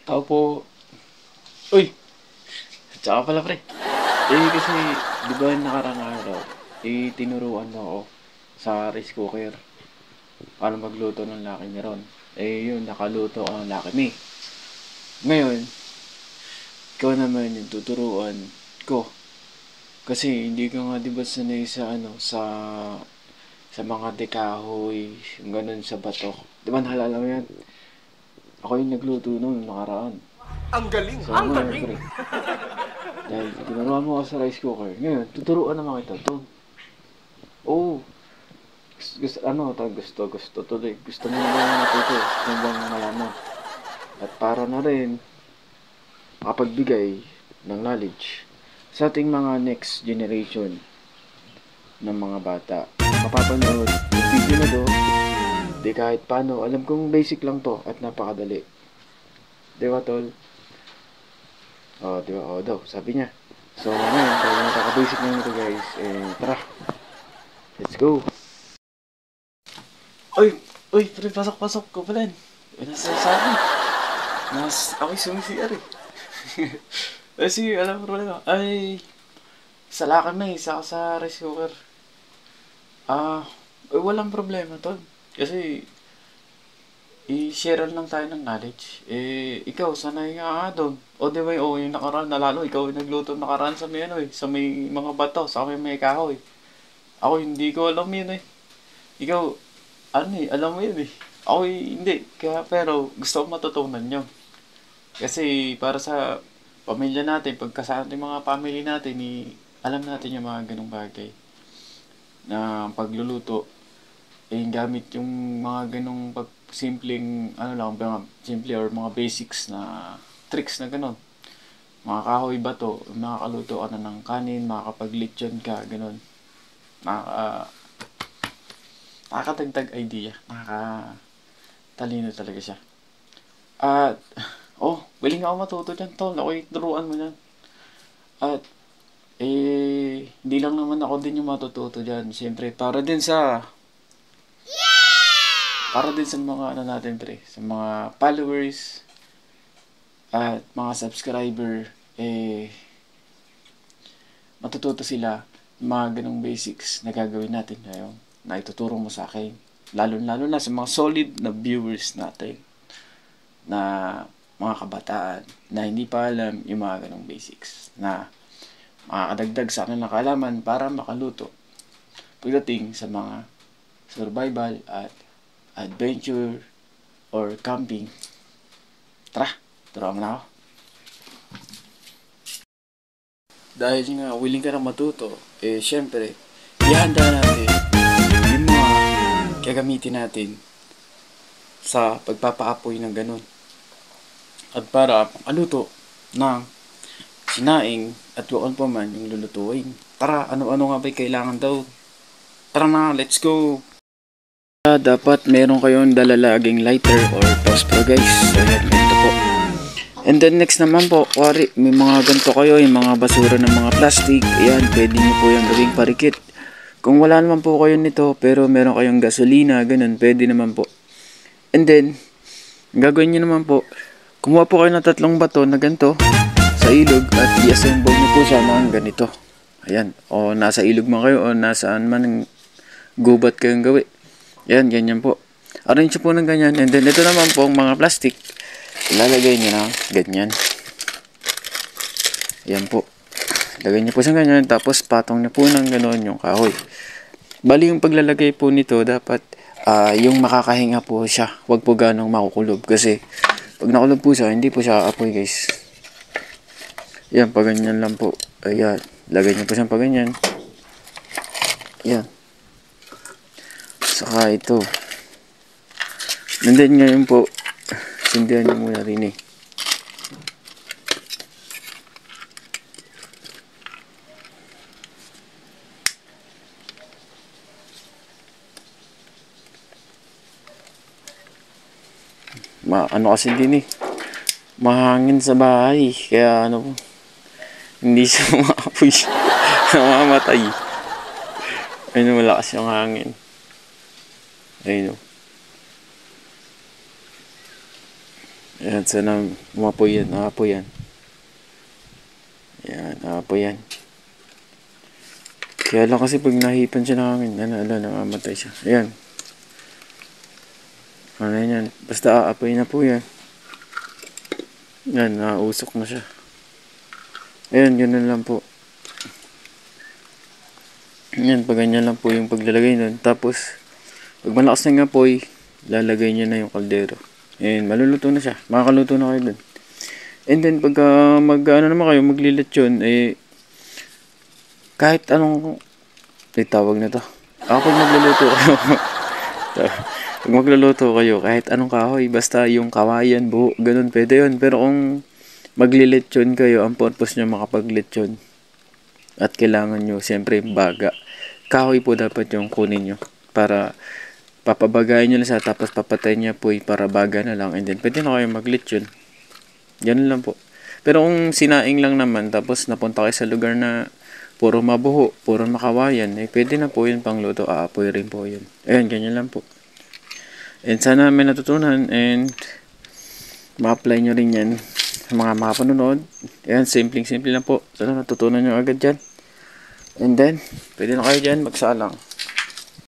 Tao po. Uy! Tsaka pala pre. Kasi, di ba nakarang araw, tinuruan mo ako sa rice cooker. Paano magluto ng Lucky Me ron. Yun, nakaluto ako ng Lucky Me. Ngayon, ikaw naman yung tuturuan ko. Kasi hindi ka nga di ba sanay sa sa mga dekahoy, yung ganun sa batok. Di ba naalala mo yan? Ako yung nagluto noon nakaraan. Ang galing! So Ang ngayon, galing! pre, dahil tinuruan mo ako sa rice cooker, ngayon, tuturuan naman kita to. Oo, gusto tuloy. Gusto mo na bang matuto? Gusto mo bang malaman? At para na rin makapagbigay ng knowledge sa ating mga next generation ng mga bata. Mapapanood yung video na to, di kahit paano, alam kong basic lang to at napakadali. Di ba, tol? Di ba? Daw, sabi niya. So, ngayon, kaya nakaka-basic lang nito, guys. Tara, let's go! Uy! Uy, pre, pasok ko pala. Nasa sabi. Ako'y sumisiar eh. Sige, alam mo problema. Salakan na isa ka sa rice cooker. Walang problema, tol. Kasi, i-share lang tayo ng knowledge. Ikaw, sanay nga doon. O di ba yung nakaraan, nalalo, ikaw yung nagluto nakaraan sa may sa may mga bato, sa may kahoy. Ako, hindi ko alam yun eh. Ikaw, alam mo yun eh. Ako hindi. Kaya, pero gusto ko matutunan nyo. Kasi para sa pamilya natin, pagkasama ng mga family natin, alam natin yung mga ganong bagay. Na pagluluto, gamit yung mga ganong simpleng, mga simple or mga basics na tricks na ganon. Mga kahoy ba to, makakaluto ka na ng kanin, makakapag-lechon ka, ganon. Nakakatagtag idea. Nakakatalino talaga siya. At, willing ako matuto dyan, tol. Ako'y turuan mo dyan. At, hindi lang naman ako din yung matututo dyan. Siyempre, para din sa mga natin, pre. Sa mga followers at mga subscriber, matututo sila mga ganong basics na gagawin natin ngayon na ituturo mo sa akin. Lalo na sa mga solid na viewers natin na mga kabataan na hindi pa alam yung mga ganong basics na makakadagdag sa kanilang kaalaman para makaluto pagdating sa mga survival at adventure or camping. Tara, turuan mo na ako. Dahil nga willing ka na matuto, syempre, ihanda natin yung mga gagamitin natin sa pagpapaapoy ng ganun. At para aluto ng sinaing at wakon pa man yung lulutuin. Tara, ano-ano nga ba'y kailangan daw? Tara na, let's go! Dapat meron kayong dalalaging lighter or phosphor guys. So yan, ito po. And then next naman po, kuwari may mga ganito kayo, yung mga basura ng mga plastic. Ayan, pwede nyo po yung gawing parikit. Kung wala naman po kayo nito, pero meron kayong gasolina, ganun, pwede naman po. And then, gagawin nyo naman po, kumuha po kayo ng 3 bato na ganito sa ilog at i-assemble nyo po siya ng ganito. Ayan, o nasa ilog man kayo o nasaan man gubat kayong gawi. Ayan, ganyan po. Arrange po ng ganyan. And then, ito naman po ang mga plastic. Ilalagay nyo na ganyan. Ayan po. Lagay nyo po sa ganyan. Tapos, patong na po ng gano'n yung kahoy. Bali, yung paglalagay po nito, dapat yung makakahinga po siya. Huwag po ganong makukulob. Kasi, pag nakulob po siya, hindi po siya apoy guys. Ayan, pag ganyan lang po. Ayan. Lagay nyo po siya pag ganyan. Ayan. Saka ito. And then ngayon po, sindihan nyo muna rin eh. Ano kasi din eh. Mahangin sa bahay. Kaya hindi siya maapoy. Namamatay. Ayun, malakas yung hangin. Ayun. Ayan, sana umapoy yan. Aapoy yan. Ayan, aapoy yan. Kaya lang kasi pag nahipan siya ng hangin, namamatay siya. Ayan. Ano yan? Basta aapoy na po yan. Yan, nausok na siya. Ayan, ganun lang po. Yan, pag ganyan lang po yung paglalagay nun. Tapos, pag malakas na yung apoy, lalagay niya na yung kaldero. Ayan, maluluto na siya. Makakaluto na kayo dun. And then, pagka naman kayo, maglilitsyon, kahit anong, tawag na to. Ako pag magluluto kayo, pag magluluto kayo, kahit anong kahoy, basta yung kawayan, buo, ganun, pwede yun. Pero kung maglilitsyon kayo, ang purpose nyo makapaglitsyon, at kailangan nyo, siyempre, baga. Kahoy po dapat yung kunin nyo, para papabagayin nyo lang siya, tapos papatayin niya po para baga na lang, and then pwede na kayo maglitsyon. Ganun lang po. Pero kung sinaing lang naman, tapos napunta kayo sa lugar na puro mabuho, puro makawayan, pwede na po yun pang luto, aapoy rin po yun. Ayan, ganyan lang po. And sana may natutunan, and ma-apply nyo rin yan sa mga makapanunod. Ayan, simple lang po. Sana natutunan nyo agad dyan. And then, pwede na kayo dyan magsalang.